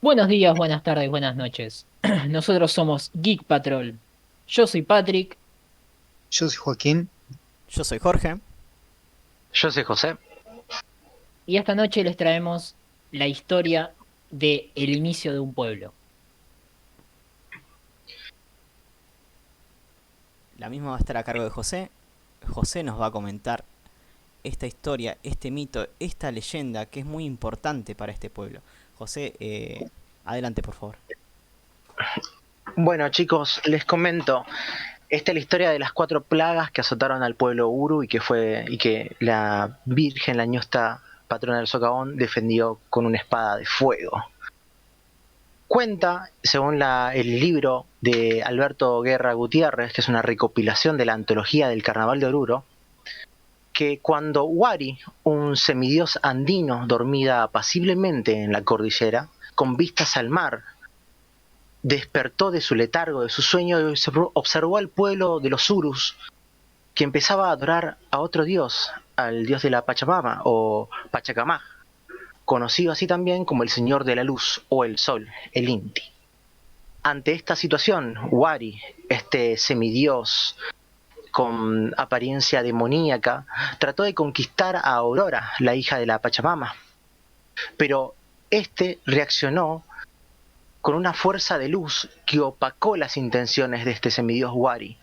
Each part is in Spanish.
Buenos días, buenas tardes, buenas noches. Nosotros somos Geek Patrol. Yo soy Patrick Yo soy Joaquín. Yo soy Jorge. Yo soy José. y esta noche les traemos la historia de el inicio de un pueblo. La misma va a estar a cargo de José. José nos va a comentar esta historia, este mito, esta leyenda que es muy importante para este pueblo. José, adelante por favor. Bueno, chicos, les comento. Esta es la historia de las 4 plagas que azotaron al pueblo Uru y que la Virgen, la ñusta patrona del socavón, defendió con una espada de fuego. Cuenta, según el libro de Alberto Guerra Gutiérrez, que es una recopilación de la antología del Carnaval de Oruro, que cuando Wari, un semidios andino, dormida apaciblemente en la cordillera, con vistas al mar, despertó de su letargo, de su sueño, y observó al pueblo de los Urus, que empezaba a adorar a otro dios, al dios de la Pachamama o Pachacamá, conocido así también como el señor de la luz o el sol, el Inti. Ante esta situación, Wari, este semidios con apariencia demoníaca, trató de conquistar a Aurora, la hija de la Pachamama, pero este reaccionó con una fuerza de luz que opacó las intenciones de este semidios Wari,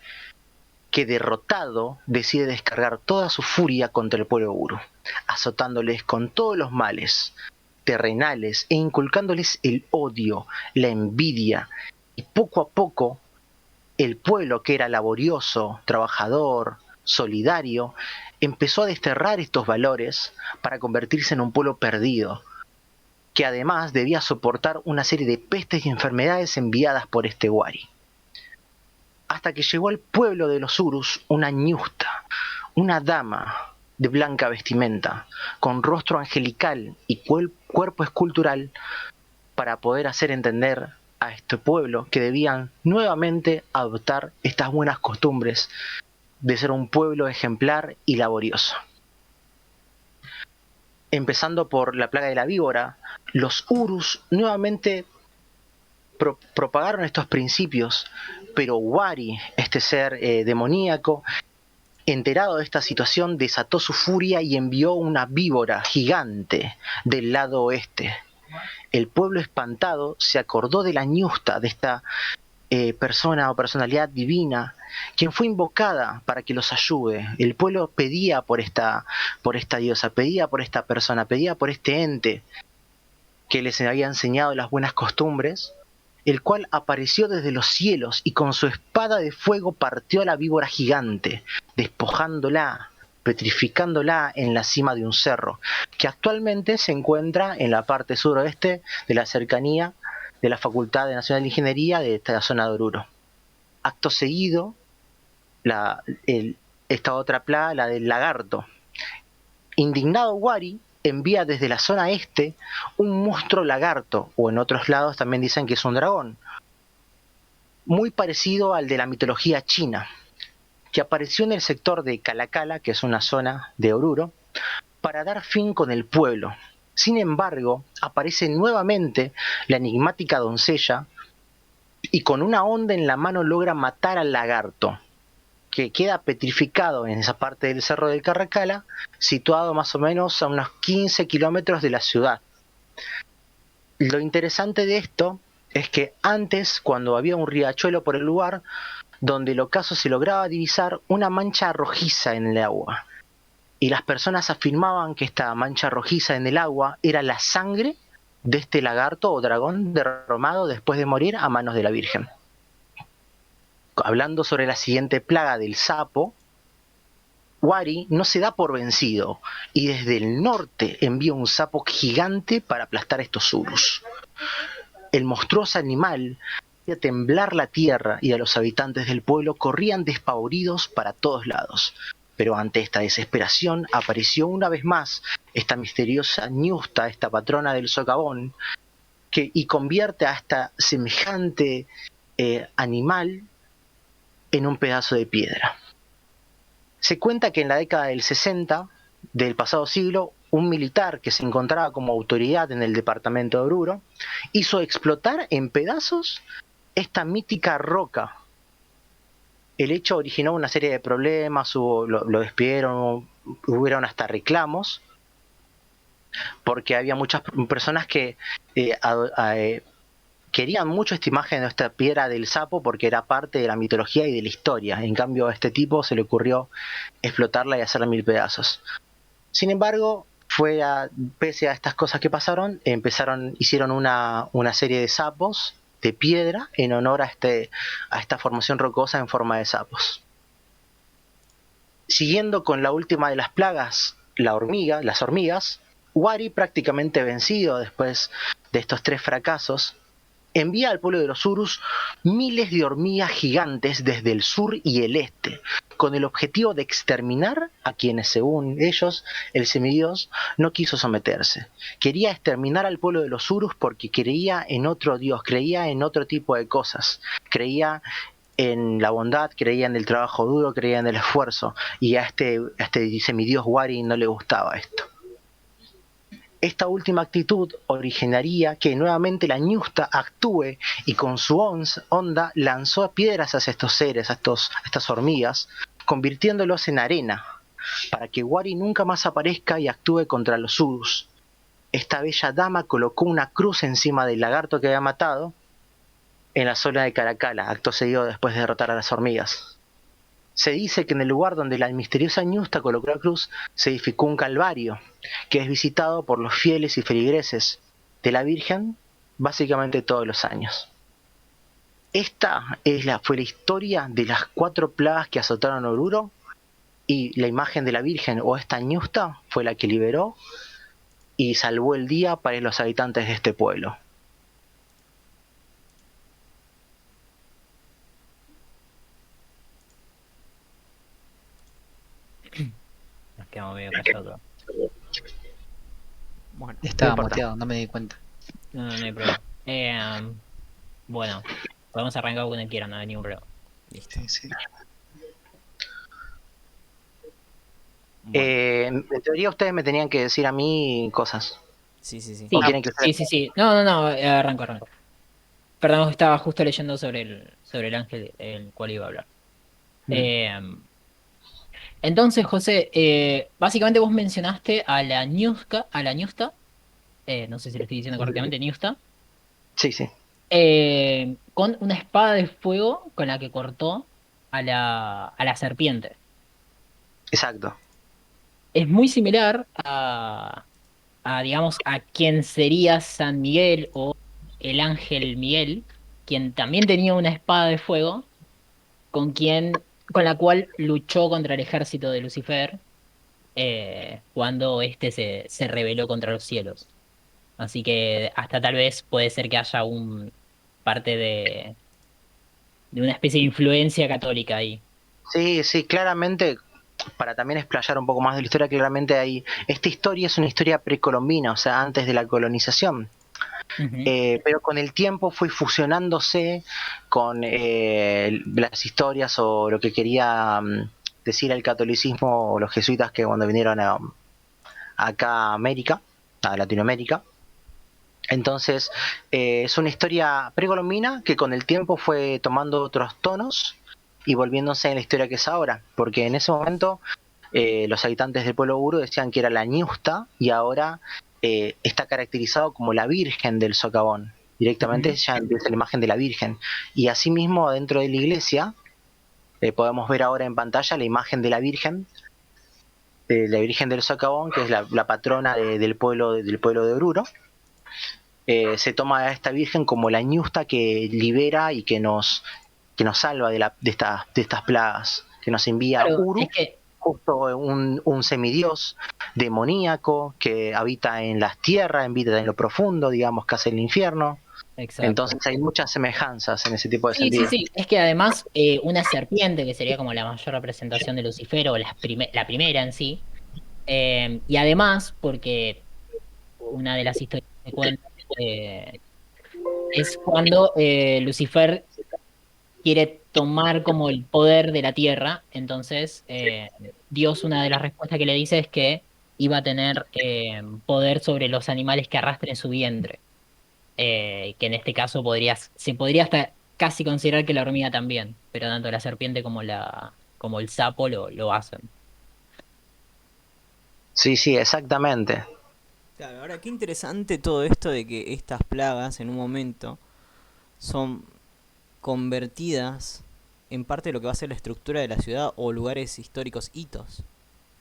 que derrotado decide descargar toda su furia contra el pueblo Uru, azotándoles con todos los males terrenales e inculcándoles el odio, la envidia, y poco a poco el pueblo, que era laborioso, trabajador, solidario, empezó a desterrar estos valores para convertirse en un pueblo perdido, que además debía soportar una serie de pestes y enfermedades enviadas por este Wari. Hasta que llegó al pueblo de los Urus una ñusta, una dama de blanca vestimenta, con rostro angelical y cuerpo escultural, para poder hacer entender a este pueblo que debían nuevamente adoptar estas buenas costumbres de ser un pueblo ejemplar y laborioso. Empezando por la plaga de la víbora, los Urus nuevamente propagaron estos principios, pero Wari, este ser demoníaco, enterado de esta situación, desató su furia y envió una víbora gigante del lado oeste. El pueblo espantado se acordó de la ñusta, de esta persona o personalidad divina, quien fue invocada para que los ayude. El pueblo pedía por esta diosa, pedía por esta persona, pedía por este ente que les había enseñado las buenas costumbres, el cual apareció desde los cielos y con su espada de fuego partió a la víbora gigante, despojándola, petrificándola en la cima de un cerro, que actualmente se encuentra en la parte suroeste de la cercanía de la Facultad de Nacional de Ingeniería de esta zona de Oruro. Acto seguido, la, esta otra plaga, la del lagarto. Indignado, Wari envía desde la zona este un monstruo lagarto, o en otros lados también dicen que es un dragón, muy parecido al de la mitología china, que apareció en el sector de Calacala, que es una zona de Oruro, para dar fin con el pueblo. Sin embargo, aparece nuevamente la enigmática doncella y con una onda en la mano logra matar al lagarto, que queda petrificado en esa parte del cerro del Carracala, situado más o menos a unos 15 kilómetros de la ciudad. Lo interesante de esto es que antes, cuando había un riachuelo por el lugar, donde el ocaso se lograba divisar una mancha rojiza en el agua. Y las personas afirmaban que esta mancha rojiza en el agua era la sangre de este lagarto o dragón derramado después de morir a manos de la Virgen. Hablando sobre la siguiente plaga del sapo, Wari no se da por vencido y desde el norte envía un sapo gigante para aplastar estos urus. El monstruoso animal hacía temblar la tierra y a los habitantes del pueblo corrían despavoridos para todos lados. Pero ante esta desesperación apareció una vez más esta misteriosa ñusta, esta patrona del socavón, y convierte a esta semejante animal en un pedazo de piedra. Se cuenta que en la década del 60 del pasado siglo, un militar que se encontraba como autoridad en el departamento de Oruro, hizo explotar en pedazos esta mítica roca. El hecho originó una serie de problemas, lo despidieron, hubieron hasta reclamos, porque había muchas personas que querían mucho esta imagen de esta piedra del sapo porque era parte de la mitología y de la historia. En cambio, a este tipo se le ocurrió explotarla y hacerla 1000 pedazos. Sin embargo, pese a estas cosas que pasaron, hicieron una serie de sapos de piedra en honor a esta formación rocosa en forma de sapos. Siguiendo con la última de las plagas, las hormigas, Wari, prácticamente vencido después de estos 3 fracasos, envía al pueblo de los Urus miles de hormigas gigantes desde el sur y el este, con el objetivo de exterminar a quienes, según ellos, el semidios no quiso someterse. Quería exterminar al pueblo de los Urus porque creía en otro dios, creía en otro tipo de cosas, creía en la bondad, creía en el trabajo duro, creía en el esfuerzo, y a este semidios Wari no le gustaba esto. Esta última actitud originaría que nuevamente la Ñusta actúe y con su onda lanzó piedras hacia estos seres, a estas hormigas, convirtiéndolos en arena, para que Wari nunca más aparezca y actúe contra los Urus. Esta bella dama colocó una cruz encima del lagarto que había matado en la zona de Caracala, acto seguido después de derrotar a las hormigas. Se dice que en el lugar donde la misteriosa Ñusta colocó la cruz se edificó un calvario, que es visitado por los fieles y feligreses de la Virgen básicamente todos los años. Esta fue la historia de las 4 plagas que azotaron Oruro, y la imagen de la Virgen o esta Ñusta fue la que liberó y salvó el día para los habitantes de este pueblo. Nos quedamos medio callados. Bueno, Estaba importa. muteado, no me di cuenta. No hay problema. Bueno, podemos arrancar cuando quieran, no hay ningún problema. listo. Sí, sí. Bueno, En teoría ustedes me tenían que decir a mí cosas. sí. Sí, ¿O quieren que sí. No, arranco. Perdón, estaba justo leyendo sobre el ángel el cual iba a hablar. Entonces, José, básicamente vos mencionaste a la Ñusta, no sé si lo estoy diciendo correctamente, Ñusta, Sí, sí. con una espada de fuego con la que cortó a la serpiente. Exacto. Es muy similar digamos, a quien sería San Miguel o el ángel Miguel, quien también tenía una espada de fuego, con la cual luchó contra el ejército de Lucifer, cuando éste se rebeló contra los cielos. Así que hasta tal vez puede ser que haya parte de una especie de influencia católica ahí. Sí, claramente, para también explayar un poco más de la historia, claramente esta historia es una historia precolombina, o sea, antes de la colonización. Ujú. Pero con el tiempo fue fusionándose con las historias o lo que quería decir el catolicismo o los jesuitas que cuando vinieron acá a América, a Latinoamérica. Entonces, es una historia precolombina que con el tiempo fue tomando otros tonos y volviéndose en la historia que es ahora, porque en ese momento los habitantes del pueblo Uru decían que era la Ñusta y ahora está caracterizado como la Virgen del Socavón. Directamente ya empieza la imagen de la Virgen. Y asimismo dentro de la iglesia podemos ver ahora en pantalla la imagen de la Virgen del Socavón, que es la patrona del pueblo de Oruro. Se toma a esta Virgen como la Ñusta que libera y que nos salva de estas plagas, que nos envía a Claro, Uru, es que justo un semidios demoníaco que habita en las tierras, habita en lo profundo, digamos, casi el infierno. exacto. Entonces hay muchas semejanzas en ese tipo de Sí, sentido. es que además una serpiente, que sería como la mayor representación de Lucifer o la primera en sí, y además porque una de las historias que cuenta es cuando Lucifer quiere tomar como el poder de la tierra, entonces Dios, una de las respuestas que le dice es que iba a tener poder sobre los animales que arrastren en su vientre. Que en este caso se podría hasta casi considerar que la hormiga también, pero tanto la serpiente como como el sapo lo hacen. Sí, sí, exactamente. Claro, ahora qué interesante todo esto de que estas plagas en un momento son convertidas en parte de lo que va a ser la estructura de la ciudad o lugares históricos, hitos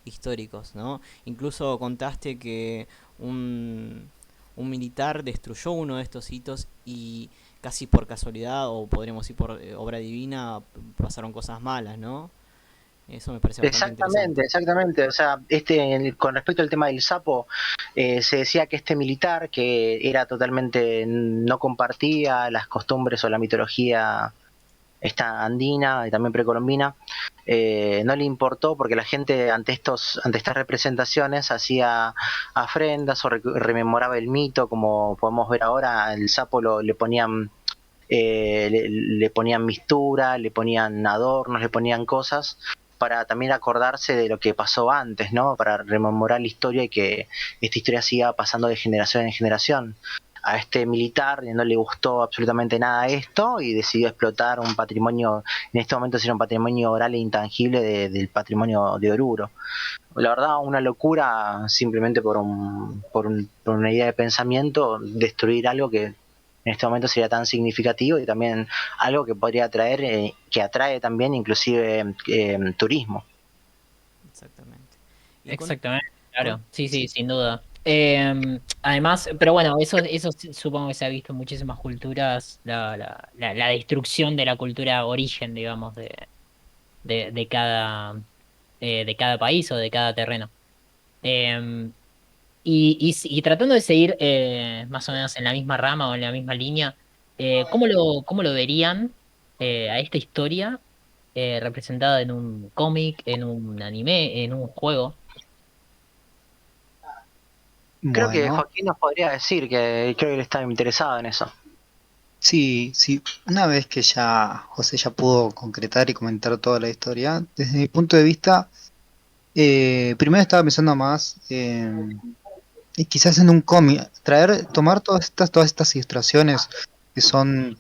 históricos, ¿no? Incluso contaste que un, un militar destruyó uno de estos hitos y casi por casualidad o podríamos decir por obra divina pasaron cosas malas, ¿no? Eso me parece bastante Exactamente, interesante. exactamente. O sea, con respecto al tema del sapo, se decía que este militar, que era totalmente, no compartía las costumbres o la mitología esta andina y también precolombina, no le importó porque la gente ante estas representaciones hacía ofrendas o rememoraba el mito, como podemos ver ahora, el sapo le ponían le ponían mistura, le ponían adornos, le ponían cosas para también acordarse de lo que pasó antes, ¿no? Para rememorar la historia y que esta historia siga pasando de generación en generación. A este militar no le gustó absolutamente nada esto y decidió explotar un patrimonio, en este momento sería un patrimonio oral e intangible del patrimonio de Oruro. La verdad, una locura simplemente por una idea de pensamiento, destruir algo que en este momento sería tan significativo y también algo que podría atraer, que atrae también inclusive turismo. Exactamente. Y Exactamente, con- claro, sí, sí, sin duda. Además, pero bueno, eso supongo que se ha visto en muchísimas culturas, la destrucción de la cultura origen, digamos, de de cada país o de cada terreno. Em, y tratando de seguir más o menos en la misma rama o en la misma línea, cómo lo verían a esta historia representada en un cómic, en un anime, en un juego? Creo que Bueno, Joaquín nos podría decir que creo que él está interesado en eso. sí, sí. Una vez que ya José ya pudo concretar y comentar toda la historia, desde mi punto de vista, primero estaba pensando más y quizás en un cómic, tomar todas estas ilustraciones que son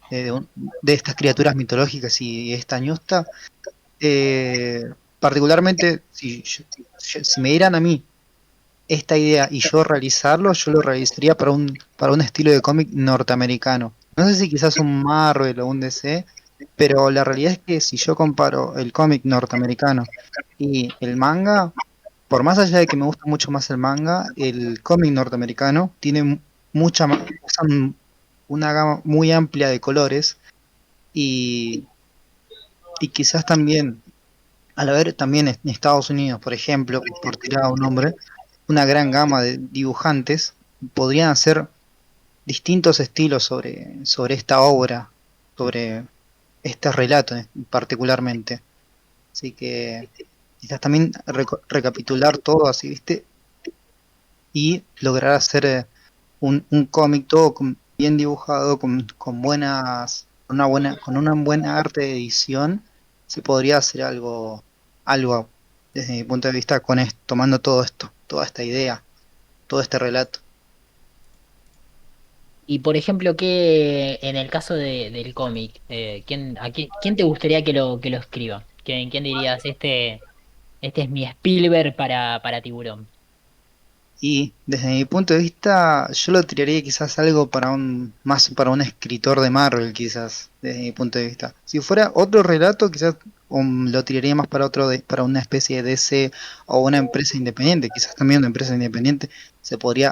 de estas criaturas mitológicas y esta ñusta, eh, particularmente si me dieran a mí esta idea y yo realizarlo, yo lo realizaría para un estilo de cómic norteamericano. No sé si quizás un Marvel o un DC, pero la realidad es que si yo comparo el cómic norteamericano y el manga, por más allá de que me gusta mucho más el manga, el cómic norteamericano tiene usan una gama muy amplia de colores y, y quizás también, al haber también en Estados Unidos, por ejemplo, por tirar un nombre, una gran gama de dibujantes, podrían hacer distintos estilos sobre esta obra, sobre este relato particularmente. Así que quizás también recapitular todo así, ¿viste? Y lograr hacer un cómic todo bien dibujado, con con una buena arte de edición, se podría hacer algo desde mi punto de vista con esto, tomando todo esto, toda esta idea, todo este relato. Y por ejemplo, ¿qué en el caso del cómic, quién te gustaría que lo escriba? ¿Quién dirías, este es mi Spielberg para Tiburón? Y desde mi punto de vista, yo lo tiraría quizás algo más para un escritor de Marvel, quizás, desde mi punto de vista. Si fuera otro relato, quizás lo tiraría más para para una especie de DC o una empresa independiente. Quizás también una empresa independiente se podría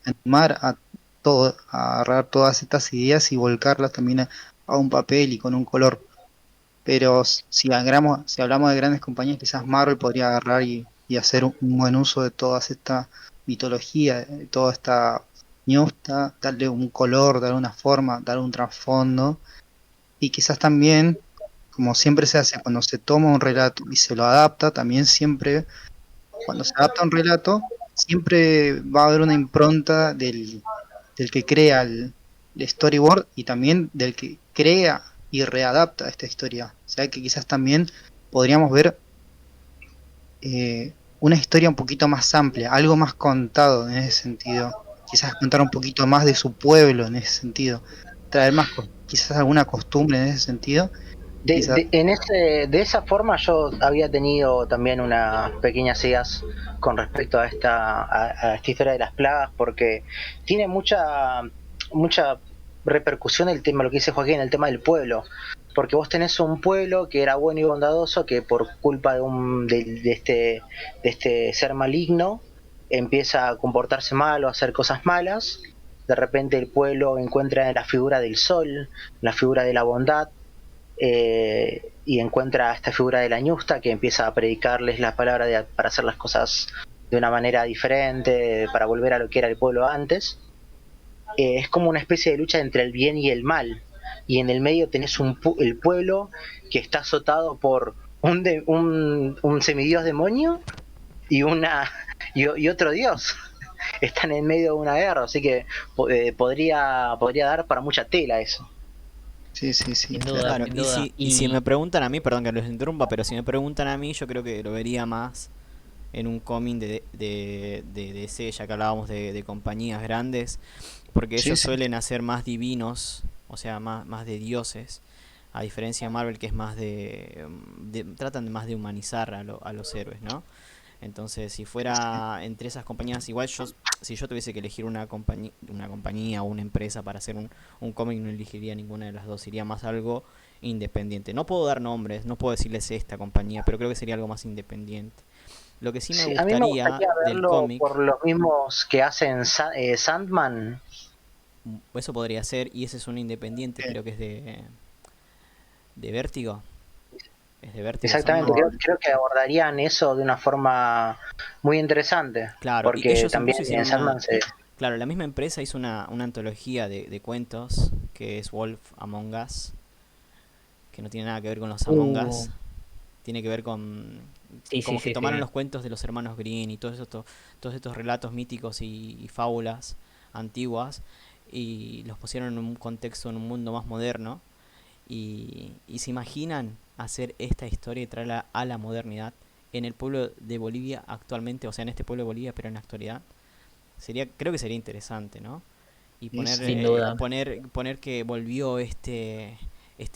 animar a a agarrar todas estas ideas y volcarlas también a un papel y con un color. Pero si hablamos de grandes compañías, quizás Marvel podría agarrar y hacer un buen uso de toda esta mitología, de toda esta ñusta, darle un color, darle una forma, darle un trasfondo. Y quizás también, como siempre se hace cuando se toma un relato y se lo adapta, también siempre, cuando se adapta un relato, siempre va a haber una impronta del que crea el storyboard y también del que crea y readapta esta historia. O sea que quizás también podríamos ver una historia un poquito más amplia, algo más contado en ese sentido. Quizás contar un poquito más de su pueblo en ese sentido. Traer más, quizás alguna costumbre en ese sentido. Quizás, De esa forma yo había tenido también unas pequeñas ideas con respecto a esta historia de las plagas, porque tiene mucha repercusión el tema, lo que dice Joaquín, el tema del pueblo. Porque vos tenés un pueblo que era bueno y bondadoso, que por culpa de este ser maligno empieza a comportarse mal o a hacer cosas malas. De repente el pueblo encuentra la figura del sol, la figura de la bondad, y encuentra a esta figura de la ñusta que empieza a predicarles la palabra para hacer las cosas de una manera diferente, para volver a lo que era el pueblo antes. Es como una especie de lucha entre el bien y el mal. Y en el medio tenés el pueblo que está azotado por un semidios demonio y, y otro dios. Están en medio de una guerra, así que podría dar para mucha tela eso. sí, sí, sí, Sin duda, claro. Claro, sin y duda. si me preguntan a mí, perdón que los interrumpa, pero si me preguntan a mí, yo creo que lo vería más en un cómic de DC, ya que hablábamos de compañías grandes, porque Sí, ellos sí. suelen hacer más divinos, o sea, más de dioses, a diferencia de Marvel, que es más tratan más de humanizar a los héroes, ¿no? Entonces, si fuera entre esas compañías, igual si yo tuviese que elegir una compañía o una empresa para hacer un cómic, no elegiría ninguna de las dos, iría más algo independiente. No puedo dar nombres, no puedo decirles esta compañía, pero creo que sería algo más independiente. Lo que sí me Sí, a mí me gustaría gustaría del verlo cómic, por los mismos que hacen Sandman. eso podría ser, y ese es un independiente, Sí. creo que es de Vértigo. Es de Vértigo Exactamente, Sandman. creo que abordarían eso de una forma muy interesante, Claro, y porque ellos también incluso en hicieron Sandman se... claro, la misma empresa hizo una antología de cuentos que es Wolf Among Us, que no tiene nada que ver con los Among Uh, Us, tiene que ver con sí, sí, como que sí, tomaron sí. los cuentos de los hermanos Green y todos estos relatos míticos y fábulas antiguas y los pusieron en un contexto, en un mundo más moderno y se imaginan hacer esta historia y traerla a la modernidad en el pueblo de Bolivia actualmente, o sea, en este pueblo de Bolivia, pero en la actualidad. Creo que sería interesante, ¿no? Y Sí, sí. Sin duda. poner que volvió este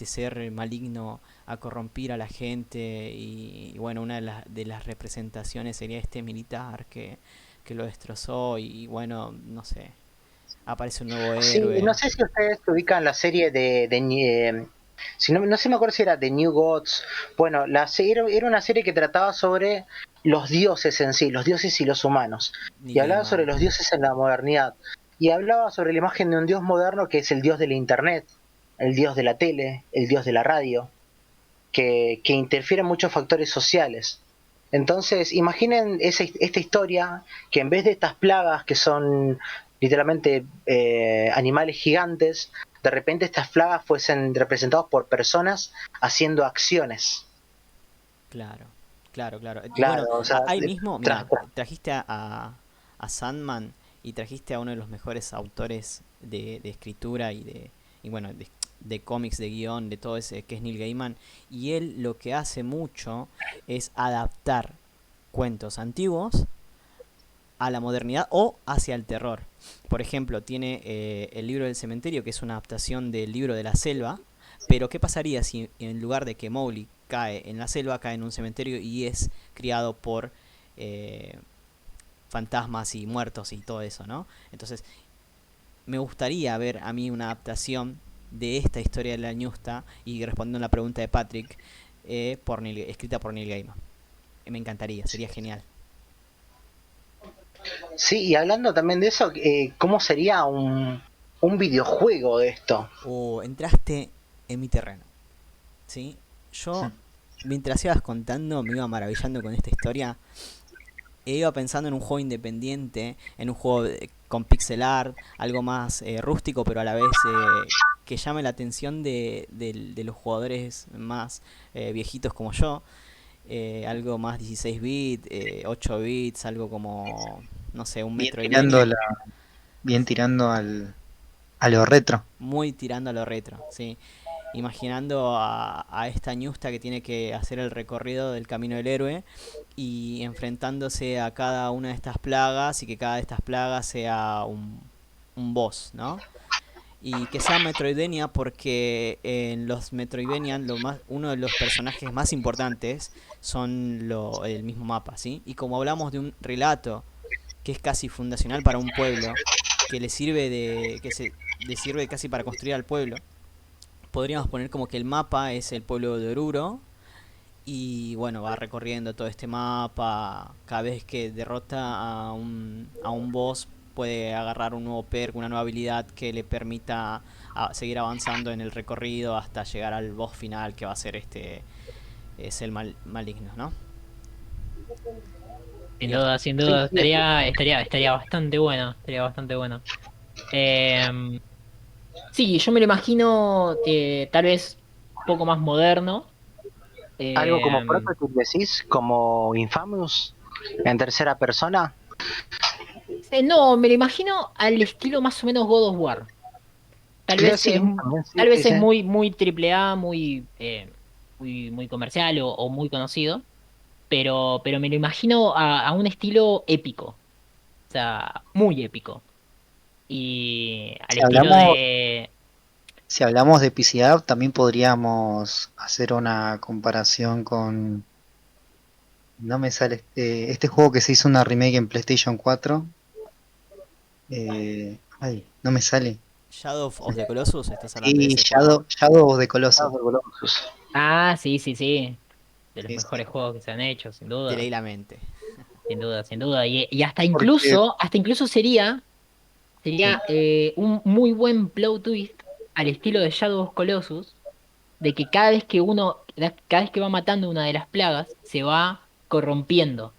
ser maligno a corrompir a la gente y bueno, una de las representaciones sería este militar que lo destrozó y bueno, no sé, aparece un nuevo Sí, no héroe. sé si ustedes ubican la serie si no, no sé, me acuerdo si era The New Gods. Bueno, era una serie que trataba sobre los dioses en sí, los dioses y los humanos. Neil Y hablaba sobre Gaiman. los dioses en la modernidad. Y hablaba sobre la imagen de un dios moderno que es el dios de la internet, el dios de la tele, el dios de la radio, que interfiere en muchos factores sociales. Entonces, imaginen esta historia que en vez de estas plagas que son literalmente animales gigantes, de repente estas plagas fuesen representadas por personas haciendo acciones. Claro, claro. Y bueno, Claro, o sea, ahí mismo, mira, tras- trajiste a Sandman y trajiste a uno de los mejores autores de escritura y bueno, de cómics, de guión, de todo ese, que es Neil Gaiman. Y él lo que hace mucho es adaptar cuentos antiguos a la modernidad o hacia el terror. Por ejemplo, tiene el libro del cementerio, que es una adaptación del libro de la selva, pero ¿qué pasaría si en lugar de que Mowgli cae en la selva, cae en un cementerio y es criado por eh, fantasmas y muertos y todo eso, ¿no? Entonces, me gustaría ver a mí una adaptación de esta historia de la ñusta y respondiendo a la pregunta de Patrick, escrita por Neil Gaiman. Me encantaría, sería genial. sí, y hablando también de eso, ¿cómo sería un videojuego de esto? O entraste en mi terreno. ¿Sí? Yo, mientras ibas contando, me iba maravillando con esta historia. E iba pensando en un juego independiente, en un juego con pixel art, algo más rústico, pero a la vez que llame la atención de los jugadores más viejitos como yo. Algo más 16 bits, 8 bits, algo como, no sé, un Bien tirando Metroidvania. bien tirando a lo retro. Muy tirando a lo retro, ¿sí? imaginando a esta ñusta que tiene que hacer el recorrido del camino del héroe y enfrentándose a cada una de estas plagas y que cada de estas plagas sea un boss, ¿no? Y que sea Metroidvania porque en los Metroidvania uno de los personajes más importantes son el mismo mapa, ¿sí? Y como hablamos de un relato que es casi fundacional para un pueblo, que le sirve casi para construir al pueblo, podríamos poner como que el mapa es el pueblo de Oruro y bueno, va recorriendo todo este mapa. Cada vez que derrota a un boss puede agarrar un nuevo perk, una nueva habilidad que le permita seguir avanzando en el recorrido hasta llegar al boss final que va a ser es el maligno, ¿no? Sin Y duda, sin Sí, duda, sí, estaría bastante bueno, estaría bastante bueno. Em, sí, yo me lo imagino tal vez un poco más moderno. algo como em, Prototype decís, como Infamous, en tercera persona. no, me lo imagino al estilo más o menos God of War. Tal vez es, Sí, también, sí, tal sí, vez es sí. muy triple A, muy comercial o muy conocido, pero me lo imagino a un estilo épico, o sea, muy épico. Y al Si estilo hablamos, de... si hablamos de epicidad, también podríamos hacer una comparación con, no me sale este juego que se hizo una remake en PlayStation 4. No me sale. Shadow of the Colossus, ¿estás hablando de Sí, ese juego? Shadow of the Shadow Colossus. of the Colossus. Ah, sí, sí, sí, de los Sí, sí. mejores juegos que se han hecho, sin Te duda, leí la mente. sin duda, sin duda. Y Porque hasta incluso sería sí, un muy buen plot twist al estilo de Shadow of Colossus, de que cada vez que va matando una de las plagas, se va corrompiendo.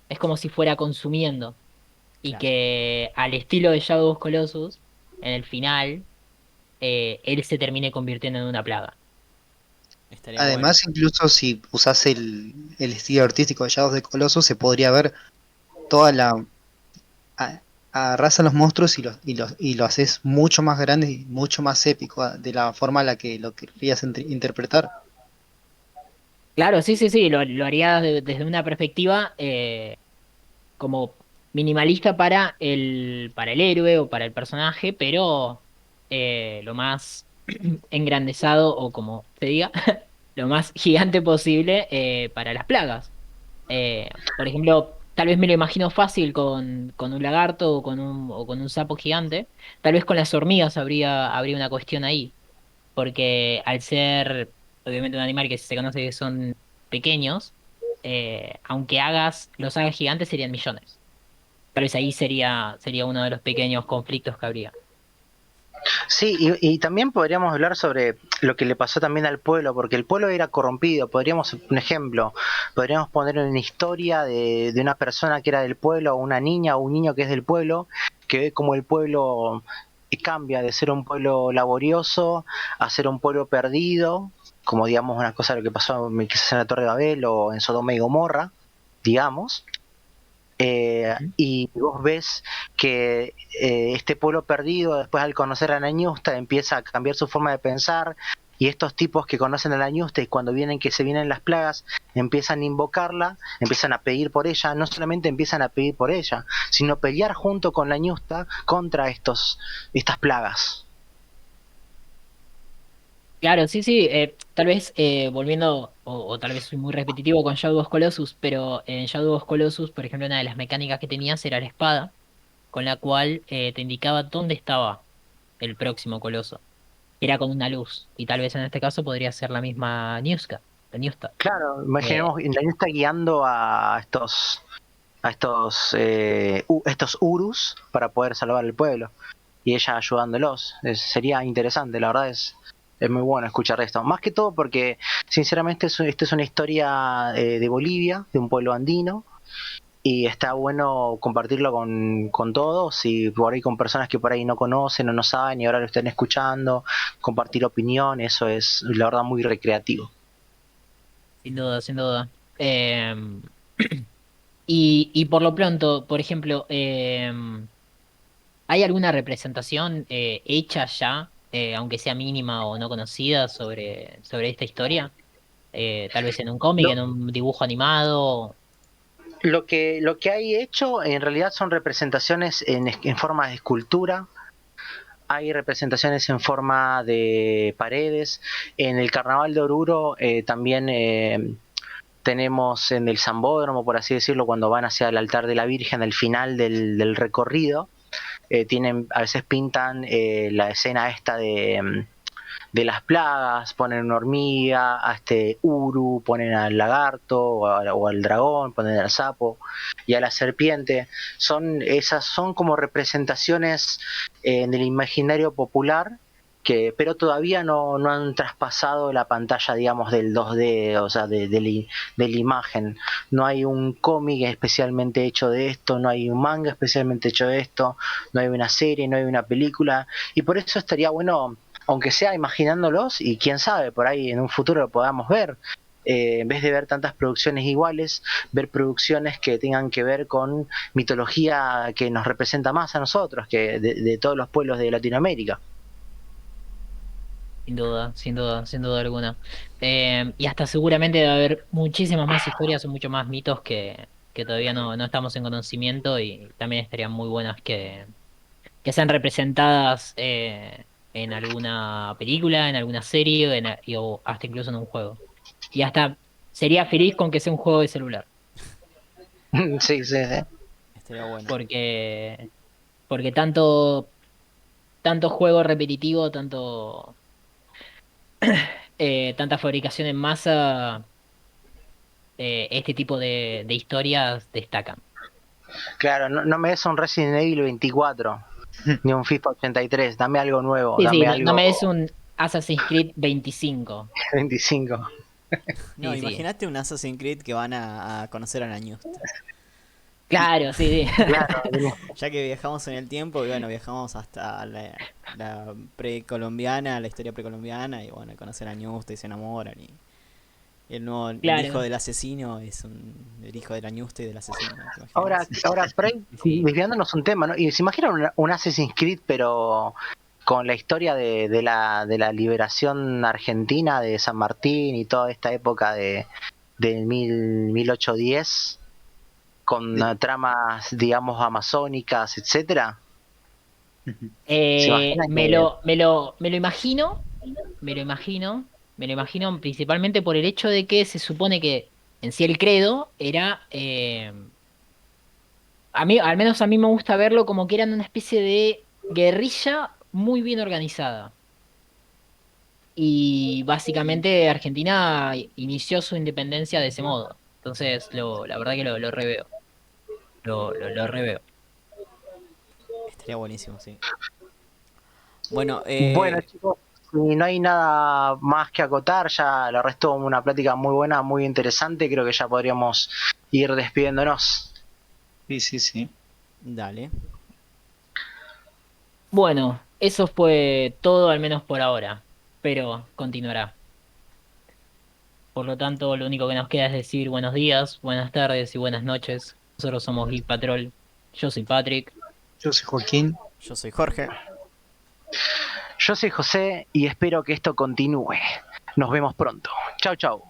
Es como si fuera consumiendo. Y Claro, que al estilo de Shadow of Colossus, en el final, él se termine convirtiendo en una plaga. estaría bueno. además, incluso si usás el estilo artístico de Shadow of the Colossus, se podría ver toda la agarrás a los monstruos y lo haces mucho más grande y mucho más épico de la forma a la que lo querías interpretar. Claro, sí, sí, sí, lo haría desde una perspectiva como minimalista para el héroe o para el personaje, pero lo más engrandezado o como se diga, lo más gigante posible para las plagas. Por ejemplo, tal vez me lo imagino fácil con un lagarto o con un sapo gigante. Tal vez con las hormigas habría una cuestión ahí, porque al ser obviamente un animal que se conoce que son pequeños, aunque los hagas gigantes serían millones. Tal vez ahí sería uno de los pequeños conflictos que habría. Sí, y también podríamos hablar sobre lo que le pasó también al pueblo, porque el pueblo era corrompido. Podríamos, un ejemplo, podríamos poner una historia de una persona que era del pueblo, o una niña o un niño que es del pueblo, que ve como el pueblo cambia de ser un pueblo laborioso a ser un pueblo perdido, como digamos una cosa de lo que pasó quizás en la Torre de Babel o en Sodoma y Gomorra, digamos. Y vos ves que este pueblo perdido, después al conocer a la ñusta, empieza a cambiar su forma de pensar. Y estos tipos que conocen a la ñusta y cuando que se vienen las plagas, empiezan a invocarla, empiezan a pedir por ella. No solamente empiezan a pedir por ella, sino pelear junto con la ñusta contra estas plagas. Claro, sí, sí, tal vez volviendo, o tal vez soy muy repetitivo con Shadow of Colossus, pero en Shadow of Colossus, por ejemplo, una de las mecánicas que tenías era la espada, con la cual te indicaba dónde estaba el próximo coloso. Era con una luz, y tal vez en este caso podría ser la misma Niuska, la Niusta. Claro, Eh, imaginemos la ñusta guiando estos Urus para poder salvar el pueblo. Y ella ayudándolos. Sería interesante, la verdad es muy bueno escuchar esto. Más que todo porque, sinceramente, esta es una historia de Bolivia, de un pueblo andino, y está bueno compartirlo con todos y por ahí con personas que por ahí no conocen o no saben y ahora lo están escuchando, compartir opinión, eso es la verdad muy recreativo. Sin duda, sin duda. Y por lo pronto, por ejemplo, ¿hay alguna representación hecha ya aunque sea mínima o no conocida, sobre esta historia? Tal vez en un cómic, Lo, en un dibujo animado. lo que hay hecho en realidad son representaciones en forma de escultura. Hay representaciones en forma de paredes. En el Carnaval de Oruro también tenemos en el Sambódromo, por así decirlo, cuando van hacia el altar de la Virgen al final del recorrido, a veces pintan la escena esta de las plagas, ponen una hormiga, a este Uru, ponen al lagarto o al dragón, ponen al sapo y a la serpiente. Son como representaciones en el imaginario popular pero todavía no han traspasado la pantalla, digamos, del 2D, o sea, de la imagen. No hay un cómic especialmente hecho de esto, no hay un manga especialmente hecho de esto, no hay una serie, no hay una película, y por eso estaría bueno, aunque sea imaginándolos, y quién sabe, por ahí en un futuro lo podamos ver. En vez de ver tantas producciones iguales, ver producciones que tengan que ver con mitología que nos representa más a nosotros, que de todos los pueblos de Latinoamérica. Sin duda, sin duda, sin duda alguna. Y hasta seguramente debe haber muchísimas más historias o muchos más mitos que todavía no estamos en conocimiento y también estarían muy buenas que sean representadas en alguna película, en alguna serie o hasta incluso en un juego. Y hasta sería feliz con que sea un juego de celular, Sí, sí, sí. Estaría bueno. porque, porque tanto juego repetitivo, tanta fabricación en masa, este tipo de historias destacan. Claro, no me des un Resident Evil 24, ni un FIFA 83, dame algo nuevo, Sí, sí, dame no algo me des un Assassin's Creed 25. 25. No, Sí, sí. imagínate un Assassin's Creed que van a conocer a Nañust. Claro, sí, sí. Claro, Ya que viajamos en el tiempo, y bueno, viajamos hasta la precolombiana, la historia precolombiana, y bueno, conocen a Ñuste y se enamoran. Y el hijo Claro. del asesino es el hijo de la Ñuste y del asesino, ¿te ahora, imaginas? ahora por ahí, Sí. desviándonos un tema, ¿no? Y se imaginan un Assassin's Creed, pero con la historia de la liberación argentina de San Martín y toda esta época de 1810, con De- tramas, digamos, amazónicas, etcétera. ¿Se imaginan Me que lo, me lo, me lo imagino, me lo imagino, me lo imagino principalmente por el hecho de que se supone que en sí el credo era, al menos a mí me gusta verlo como que eran una especie de guerrilla muy bien organizada. Y básicamente Argentina inició su independencia de ese modo. Entonces, la verdad que lo reveo. Lo reveo. Estaría buenísimo, sí. Bueno, Bueno, chicos, si no hay nada más que acotar, ya lo resto una plática muy buena, muy interesante, creo que ya podríamos ir despidiéndonos. Sí, sí, sí. dale. Bueno, eso fue todo, al menos por ahora. Pero continuará. Por lo tanto, lo único que nos queda es decir buenos días, buenas tardes y buenas noches. Nosotros somos Geek Patrol. Yo soy Patrick. Yo soy Joaquín. Yo soy Jorge. Yo soy José y espero que esto continúe. Nos vemos pronto. Chau, chau.